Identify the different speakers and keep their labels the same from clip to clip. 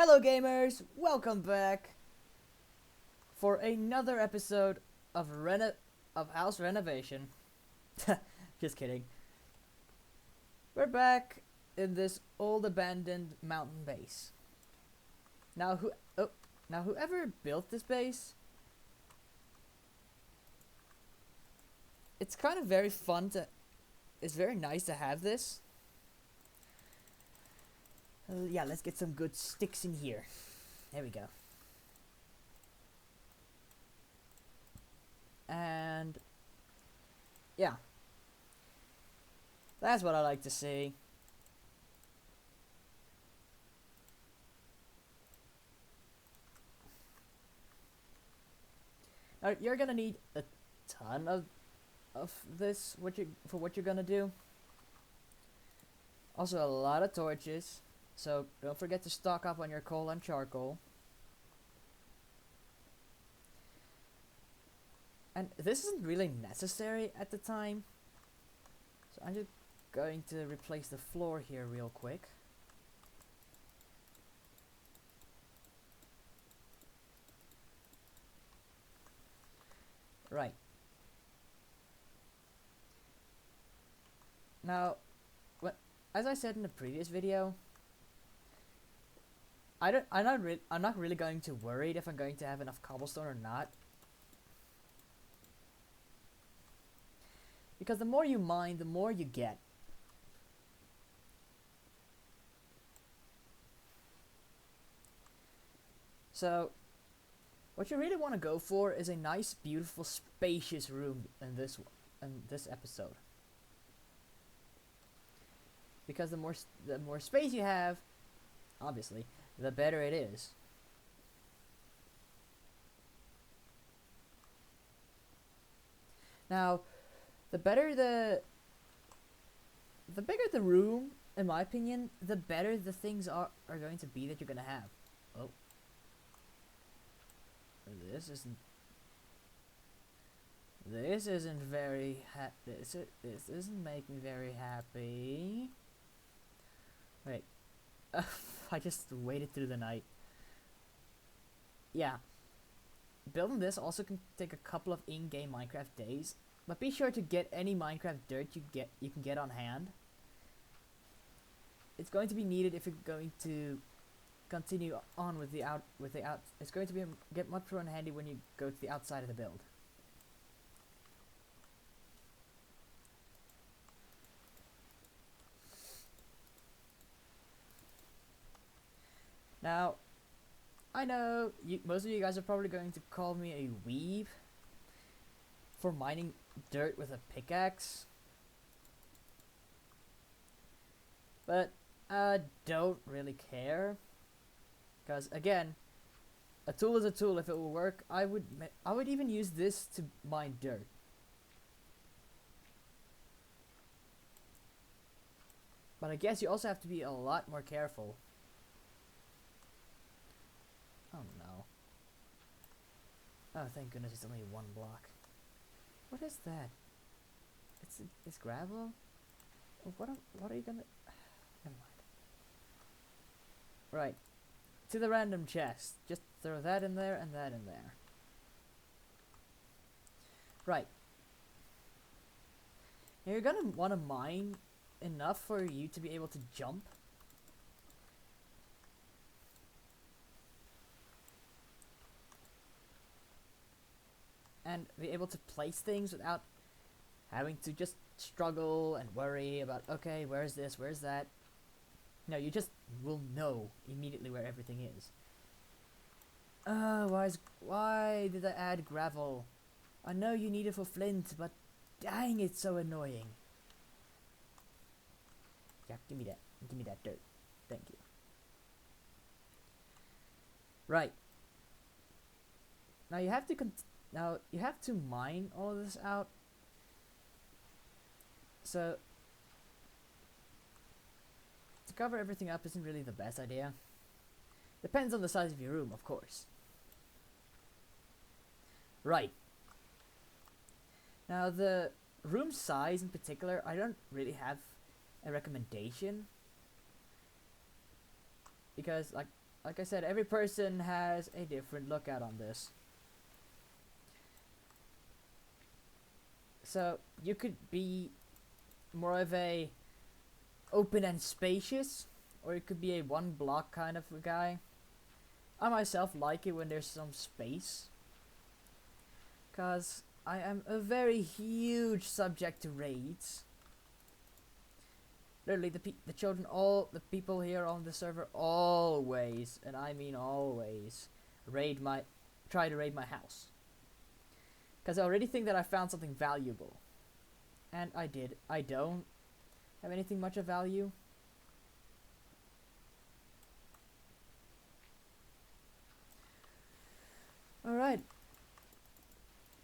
Speaker 1: Hello gamers, welcome back for another episode of house renovation. Just kidding. We're back in this old abandoned mountain base. Now whoever built this base, it's kind of very fun to it's very nice to have this. Yeah, let's get some good sticks in here. There we go. And yeah, that's what I like to see. Now you're gonna need a ton of this for what you're gonna do. Also a lot of torches, so don't forget to stock up on your coal and charcoal. And this isn't really necessary at the time, so I'm just going to replace the floor here real quick. Right. Now, as I said in the previous video, I'm not really going to worried if I'm going to have enough cobblestone or not. Because the more you mine, the more you get. So, what you really want to go for is a nice, beautiful, spacious room in this episode. Because the more space you have, obviously, the better it is. Now, the bigger the room, in my opinion, the better the things are going to be that you're gonna have. Oh, this isn't very this isn't making me very happy. Wait, I just waited through the night. Yeah, building this also can take a couple of in-game Minecraft days, but be sure to get any Minecraft dirt you can get on hand. It's going to be needed if you're going to continue on with the out. It's going to get much more handy when you go to the outside of the build. Now, I know most of you guys are probably going to call me a weeb for mining dirt with a pickaxe, but I don't really care, because again, a tool is a tool. If it will work, I would even use this to mine dirt. But I guess you also have to be a lot more careful. Oh no. Oh, thank goodness it's only one block. What is that? It's gravel? What are you gonna... Never mind. Right. To the random chest. Just throw that in there and that in there. Right. Now you're gonna want to mine enough for you to be able to jump. And be able to place things without having to just struggle and worry about, okay, where's this, where's that. No, you just will know immediately where everything is. Why did I add gravel? I know you need it for flint, but dang, it's so annoying. Yeah, give me that. Give me that dirt. Thank you. Right. Now you have to mine all of this out. So to cover everything up isn't really the best idea. Depends on the size of your room, of course. Right. Now the room size in particular, I don't really have a recommendation, because like like I said, every person has a different lookout on this. So you could be more of a open and spacious, or it could be a one block kind of a guy. I myself like it when there's some space, cause I am a very huge subject to raids. Literally, the children, all the people here on the server, always, and I mean always, try to raid my house. Cause I already think that I found something valuable, and I did. I don't have anything much of value. All right.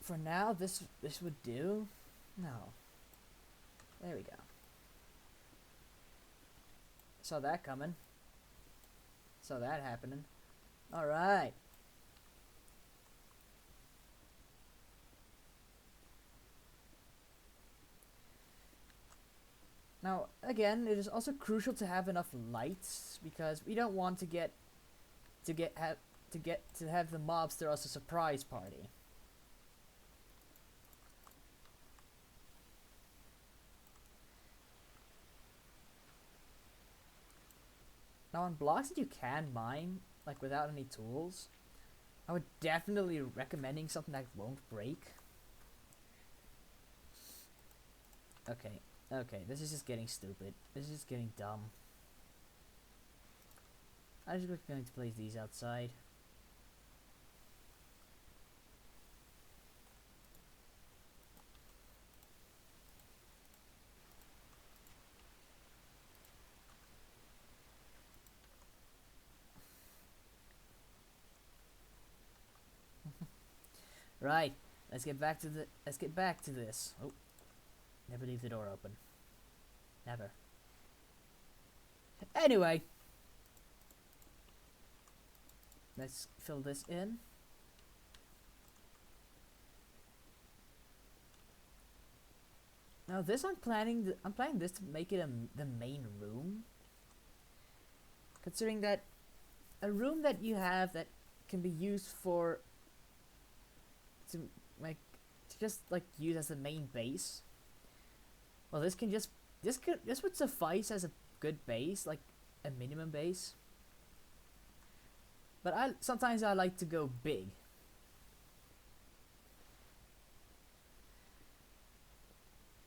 Speaker 1: For now, this would do. No. There we go. Saw that coming. Saw that happening. All right. Now, again, it is also crucial to have enough lights because we don't want to have the mobs throw us a surprise party. Now, on blocks that you can mine, like without any tools, I would definitely recommending something that won't break. Okay, okay, this is just getting stupid. This is just getting dumb. I'm just going to place these outside. Right, let's get back to this. Oh, never leave the door open. Never. Anyway, let's fill this in. Now this I'm planning this to make it the main room. Considering that a room that you have that can be used to just like use as the main base. Well, this would suffice as a good base, like a minimum base. But sometimes I like to go big.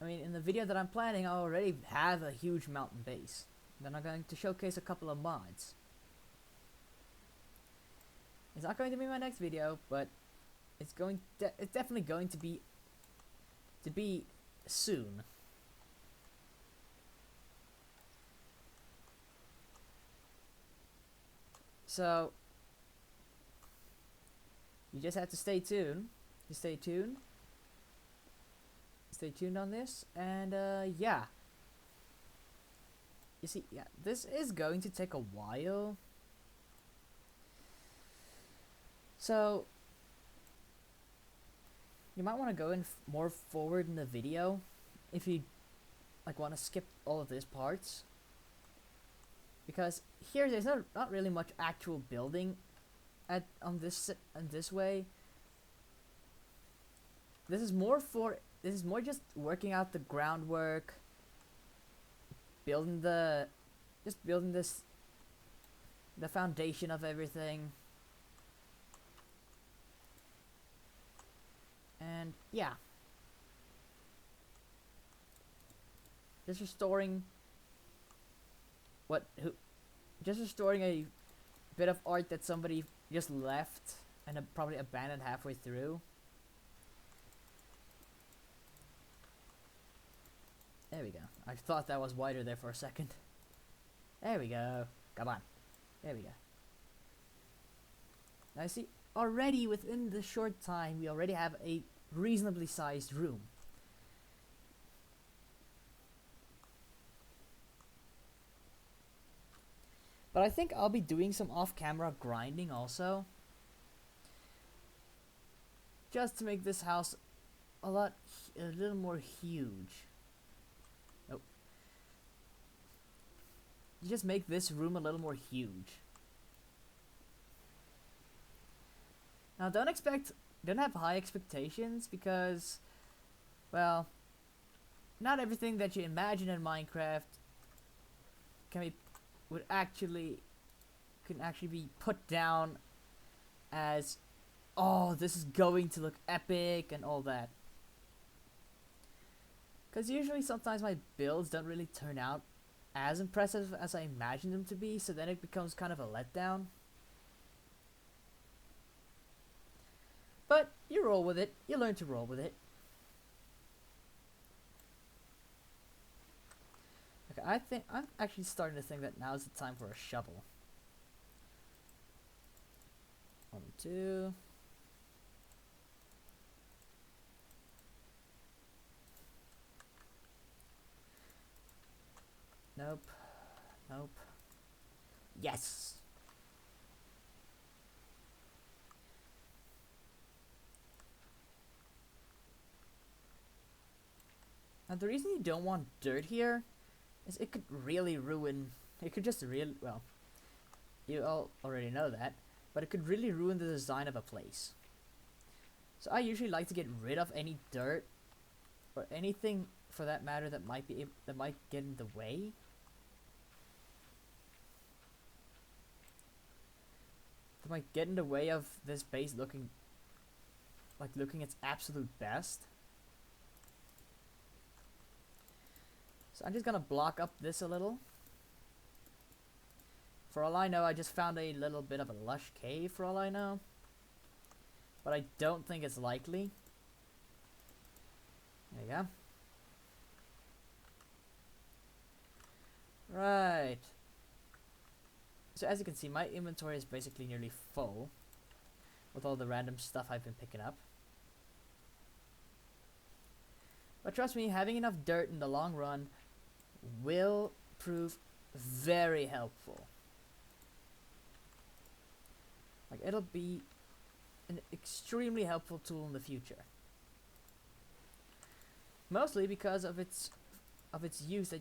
Speaker 1: I mean, in the video that I'm planning, I already have a huge mountain base. Then I'm going to showcase a couple of mods. It's not going to be my next video, but it's definitely going to be soon. So you just have to stay tuned. Stay tuned on this, and yeah. You see, yeah, this is going to take a while. So you might want to go in more forward in the video if you like want to skip all of these parts, because here there's not really much actual building on this way. This is more just working out the groundwork, building the foundation of everything. And yeah, just restoring a bit of art that somebody just left and probably abandoned halfway through. There we go. I thought that was wider there for a second. There we go. Come on. There we go. Now you see, already within the short time, we already have a reasonably sized room. But I think I'll be doing some off-camera grinding also, just to make this house a little more huge. Nope. You just make this room a little more huge. Now don't have high expectations because, well, not everything that you imagine in Minecraft can be would actually can actually be put down as, oh, this is going to look epic and all that. Because usually sometimes my builds don't really turn out as impressive as I imagined them to be, so then it becomes kind of a letdown. But you roll with it. You learn to roll with it. Okay, I'm actually starting to think that now's the time for a shovel. 1, 2. Nope. Nope. Yes! Now the reason you don't want dirt here is it could really ruin, it could just really, well, you all already know that, but it could really ruin the design of a place. So I usually like to get rid of any dirt or anything for that matter that might get in the way. That might get in the way of this base looking its absolute best. So I'm just gonna block up this a little. For all I know, I just found a little bit of a lush cave for all I know. But I don't think it's likely. There you go. Right. So as you can see, my inventory is basically nearly full with all the random stuff I've been picking up. But trust me, having enough dirt in the long run will prove very helpful. Like, it'll be an extremely helpful tool in the future. Mostly because of its use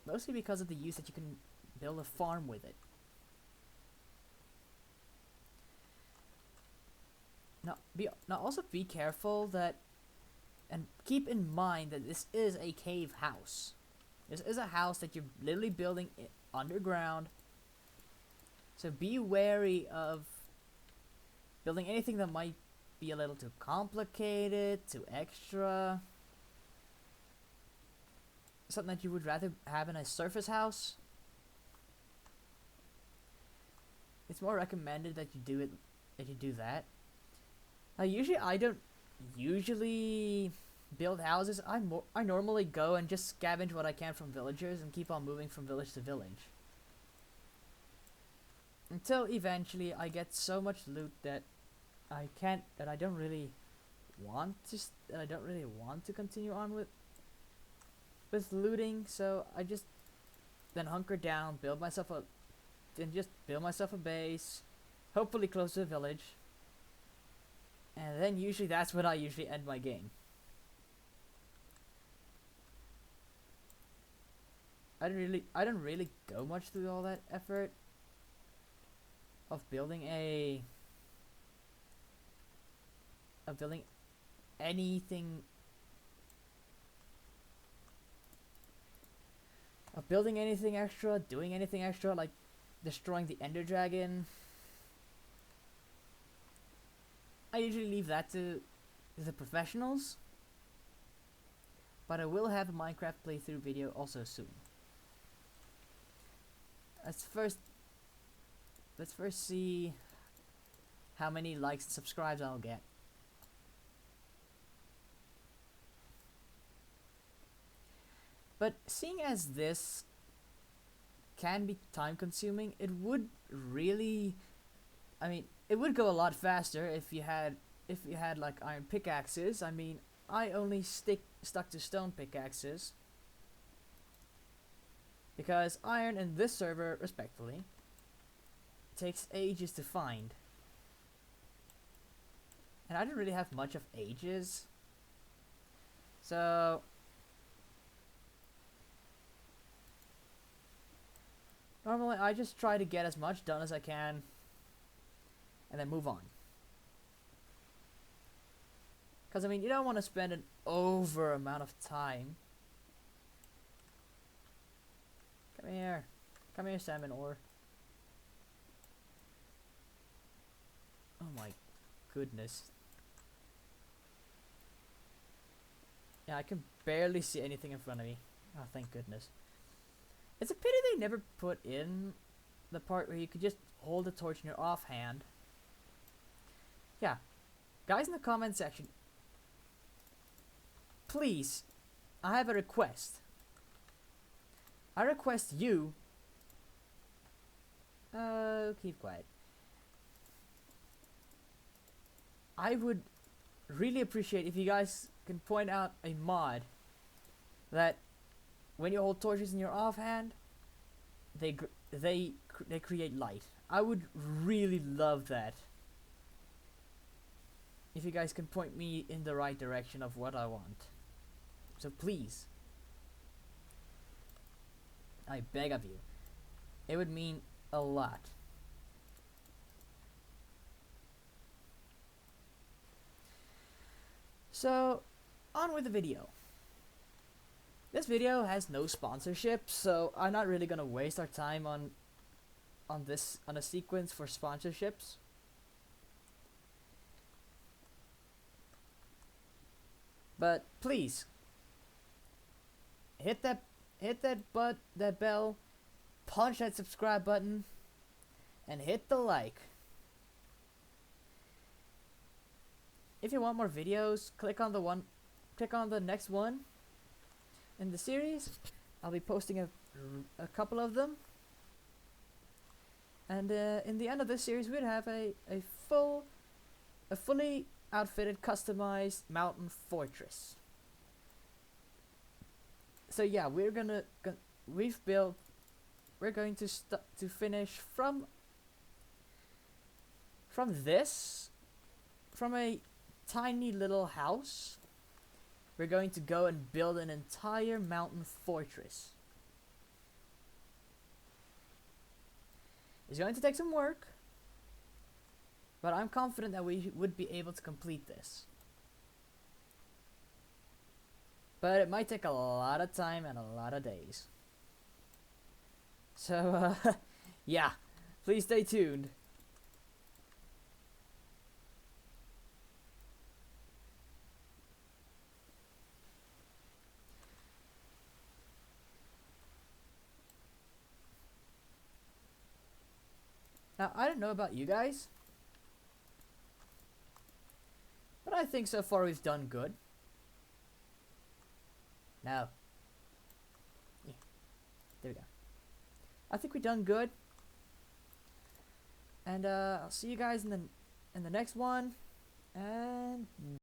Speaker 1: mostly because of the use that you can build a farm with it. Now also be careful that, and keep in mind that this is a cave house. This is a house that you're literally building underground. So be wary of building anything that might be a little too complicated, too extra. Something that you would rather have in a surface house. It's more recommended that you do that. Usually I don't build houses. I normally go and just scavenge what I can from villagers and keep on moving from village to village. Until eventually I get so much loot that I don't really want to continue on with looting, so I just then hunker down, build myself a base, hopefully close to a village. And then usually that's when I usually end my game. I don't really go much through all that effort of building anything extra, doing anything extra, like destroying the Ender Dragon. I usually leave that to the professionals, but I will have a Minecraft playthrough video also soon. Let's first see how many likes and subscribes I'll get. But seeing as this can be time consuming, it would go a lot faster if you had like iron pickaxes. I mean, I only stuck to stone pickaxes because iron in this server, respectfully, takes ages to find. And I don't really have much of ages. So normally I just try to get as much done as I can and then move on. Because, I mean, you don't want to spend an over amount of time. Come here. Come here, salmon ore. Oh my goodness. Yeah, I can barely see anything in front of me. Oh, thank goodness. It's a pity they never put in the part where you could just hold the torch in your offhand. Yeah. Guys in the comment section, please, I have a request. I request you... keep quiet. I would really appreciate if you guys can point out a mod that when you hold torches in your offhand, they create light. I would really love that. If you guys can point me in the right direction of what I want. So please, I beg of you. It would mean a lot. So, on with the video. This video has no sponsorship, so I'm not really gonna waste our time on a sequence for sponsorships. But please, hit that bell, punch that subscribe button, and hit the like. If you want more videos, click on the next one in the series. I'll be posting a couple of them. And in the end of this series, we'd have a fully outfitted, customized mountain fortress. So yeah, we're going to finish from a tiny little house. We're going to go and build an entire mountain fortress. It's going to take some work, but I'm confident that we would be able to complete this. But it might take a lot of time and a lot of days. So, yeah, please stay tuned. Now, I don't know about you guys, but I think so far we've done good. Now, yeah, there we go. I think we've done good, and I'll see you guys in the next one, and